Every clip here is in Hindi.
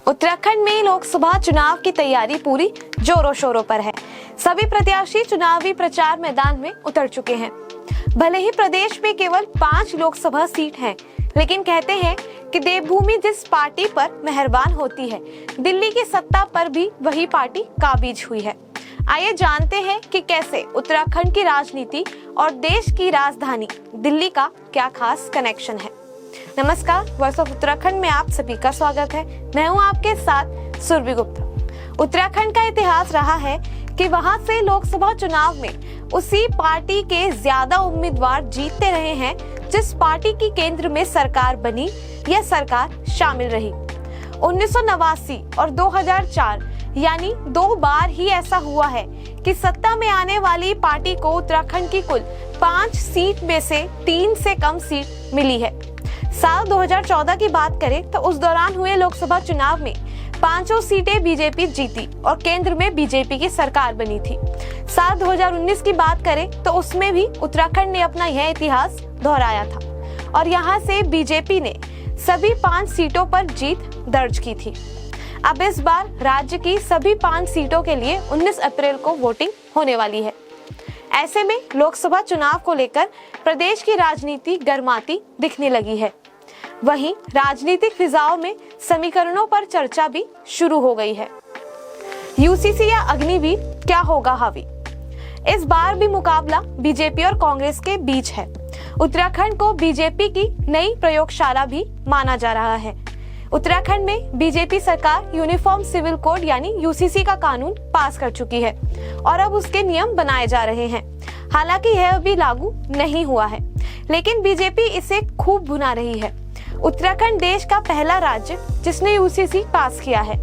उत्तराखंड में लोकसभा चुनाव की तैयारी पूरी जोरों शोरों पर है। सभी प्रत्याशी चुनावी प्रचार मैदान में उतर चुके हैं। भले ही प्रदेश में केवल 5 लोकसभा सीट हैं, लेकिन कहते हैं कि देवभूमि जिस पार्टी पर मेहरबान होती है, दिल्ली की सत्ता पर भी वही पार्टी काबिज हुई है। आइए जानते हैं कि कैसे उत्तराखंड की राजनीति और देश की राजधानी दिल्ली का क्या खास कनेक्शन है। नमस्कार, वॉइस ऑफ उत्तराखंड में आप सभी का स्वागत है। मैं हूं आपके साथ सुरभि गुप्ता। उत्तराखंड का इतिहास रहा है कि वहां से लोकसभा चुनाव में उसी पार्टी के ज्यादा उम्मीदवार जीतते रहे हैं जिस पार्टी की केंद्र में सरकार बनी या सरकार शामिल रही। 1989 और 2004 यानी 2 बार ही ऐसा हुआ है कि सत्ता में आने वाली पार्टी को उत्तराखंड की कुल 5 सीट में से 3 से कम सीट मिली है। साल 2014 की बात करें तो उस दौरान हुए लोकसभा चुनाव में 5 सीटें बीजेपी जीती और केंद्र में बीजेपी की सरकार बनी थी। साल 2019 की बात करें तो उसमें भी उत्तराखंड ने अपना यह इतिहास दोहराया था और यहां से बीजेपी ने सभी 5 सीटों पर जीत दर्ज की थी। अब इस बार राज्य की सभी 5 सीटों के लिए 19 अप्रैल को वोटिंग होने वाली है। ऐसे में लोकसभा चुनाव को लेकर प्रदेश की राजनीति गर्माती दिखने लगी है। वहीं राजनीतिक फिजाओं में समीकरणों पर चर्चा भी शुरू हो गई है। यूसीसी या अग्निवीर क्या होगा हावी? इस बार भी मुकाबला बीजेपी और कांग्रेस के बीच है। उत्तराखंड को बीजेपी की नई प्रयोगशाला भी माना जा रहा है। उत्तराखंड में बीजेपी सरकार यूनिफॉर्म सिविल कोड यानी यूसीसी का कानून पास कर चुकी है और अब उसके नियम बनाए जा रहे हैं। हालांकि यह अभी लागू नहीं हुआ है, लेकिन बीजेपी इसे खूब भुना रही है। उत्तराखंड देश का पहला राज्य जिसने यूसीसी पास किया है।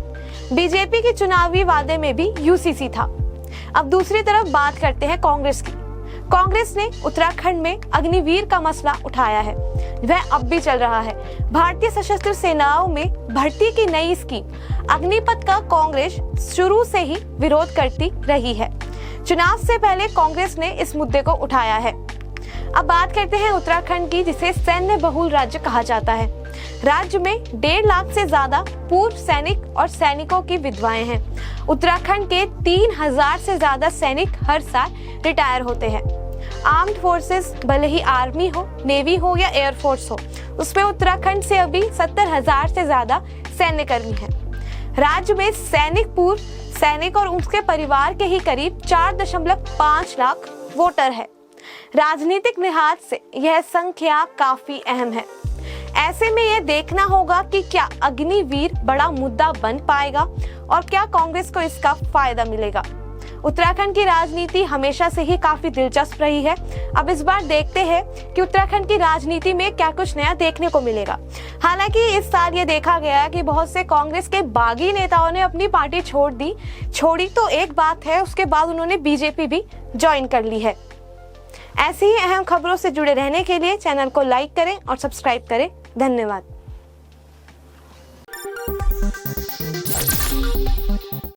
बीजेपी के चुनावी वादे में भी यूसीसी था। अब दूसरी तरफ बात करते हैं कांग्रेस की। कांग्रेस ने उत्तराखंड में अग्निवीर का मसला उठाया है। वह अब भी चल रहा है। भारतीय सशस्त्र सेनाओं में भर्ती की नई स्कीम अग्निपथ का कांग्रेस शुरू से ही विरोध करती रही है। चुनाव से पहले कांग्रेस ने इस मुद्दे को उठाया है। अब बात करते हैं उत्तराखंड की, जिसे सैन्य बहुल राज्य कहा जाता है। राज्य में 1.5 लाख से ज्यादा पूर्व सैनिक और सैनिकों की विधवाएं हैं। उत्तराखंड के 3000 से ज्यादा सैनिक हर साल रिटायर होते हैं। आर्म्ड फोर्सेस, भले ही आर्मी हो, नेवी हो या एयरफोर्स हो, उसमें उत्तराखंड से अभी 70,000 से ज्यादा सैन्य कर्मी हैं। राज्य में सैनिक, पूर्व सैनिक और उसके परिवार के ही करीब 4.5 लाख वोटर है। राजनीतिक लिहाज से यह संख्या काफी अहम है। ऐसे में यह देखना होगा कि क्या अग्निवीर बड़ा मुद्दा बन पाएगा और क्या कांग्रेस को इसका फायदा मिलेगा। उत्तराखंड की राजनीति हमेशा से ही काफी दिलचस्प रही है। अब इस बार देखते हैं कि उत्तराखंड की राजनीति में क्या कुछ नया देखने को मिलेगा। हालांकि इस साल ये देखा गया कि बहुत से कांग्रेस के बागी नेताओं ने अपनी पार्टी छोड़ी तो एक बात है, उसके बाद उन्होंने बीजेपी भी ज्वाइन कर ली है। ऐसी ही अहम खबरों से जुड़े रहने के लिए चैनल को लाइक करें और सब्सक्राइब करें। धन्यवाद।